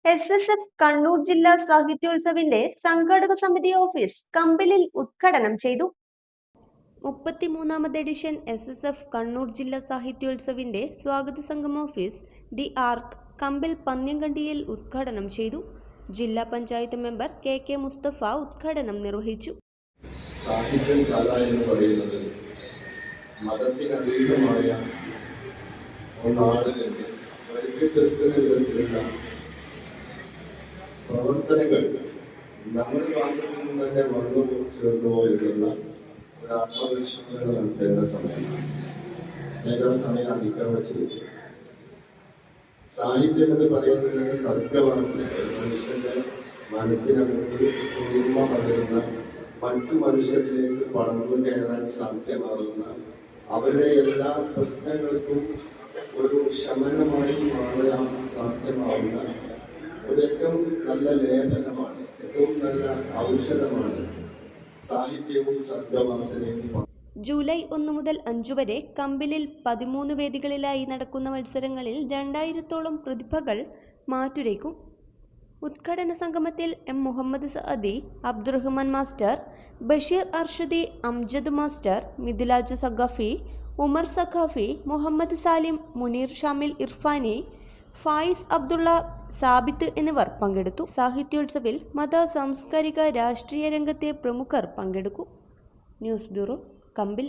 SSF Kannur ജില്ലാ സാഹിത്യോത്സവിന്റെ സംഘാടക സമിതി ഓഫീസ് കമ്പിലിൽ ഉദ്ഘാടനം ചെയ്തു. 33ാമത് എഡിഷൻ SSF കണ്ണൂർ ജില്ലാ സാഹിത്യോത്സവിന്റെ സ്വാഗത സംഘം ഓഫീസ് ദി ആർക്ക് കമ്പിൽ പന്ന്യങ്കണ്ടിയിൽ ഉദ്ഘാടനം ചെയ്തു. ജില്ലാ പഞ്ചായത്ത് മെമ്പർ KK മുസ്തഫ ഉദ്ഘാടനം നിർവഹിച്ചു. സാഹിത്യം കല എന്ന് പറയുന്നത് മതത്തിനതീതമായ ഒന്നാണ്. വിധത്തിലുള്ള പ്രവർത്തനങ്ങൾ നമ്മുടെ ഭാഗത്തു നിന്ന് തന്നെ വന്നു ചേർന്നുവോ എന്നുള്ള ഒരു ആത്മവിശ്വാസം നടത്തേണ്ട സമയമാണ്. സമയം അതിക്രമിച്ചിരിക്കും. സാഹിത്യം എന്ന് പറയുന്നത് സർഗവാസന, മനുഷ്യന്റെ മനസ്സിനകത്ത് കുളിർമ പകരുന്ന, മറ്റു മനുഷ്യരിലേക്ക് പടർന്നു കയറാൻ സാധ്യമാകുന്ന, അവരുടെ എല്ലാ പ്രശ്നങ്ങൾക്കും ഒരു ശമനമായി മാറാൻ സാധ്യമാവുന്ന ഒരു ഏറ്റവും നല്ല ലേപനമാണ്, ഏറ്റവും നല്ല ഔഷധമാണ് സാഹിത്യവും സർഗവാസനയും. ജൂലൈ 1 മുതൽ 5 വരെ കമ്പിലിൽ 13 വേദികളിലായി നടക്കുന്ന മത്സരങ്ങളിൽ 2000-ഓളം പ്രതിഭകൾ മാറ്റുരയ്ക്കും. ഉദ്ഘാടന സംഗമത്തിൽ M. Muhammad Saadi, Abdurahman master, Basheer Arshadi, Amjad master, Mithilaj Saqafi, Umar Saqafi, Muhammad Salim, Muneer Shamil Irfani, Fayis Abdulla, Sabith എന്നിവർ പങ്കെടുത്തു. സാഹിത്യോത്സവിൽ മത, സാംസ്കാരിക, രാഷ്ട്രീയ രംഗത്തെ പ്രമുഖർ പങ്കെടുക്കും. ന്യൂസ് ബ്യൂറോ, കമ്പിൽ.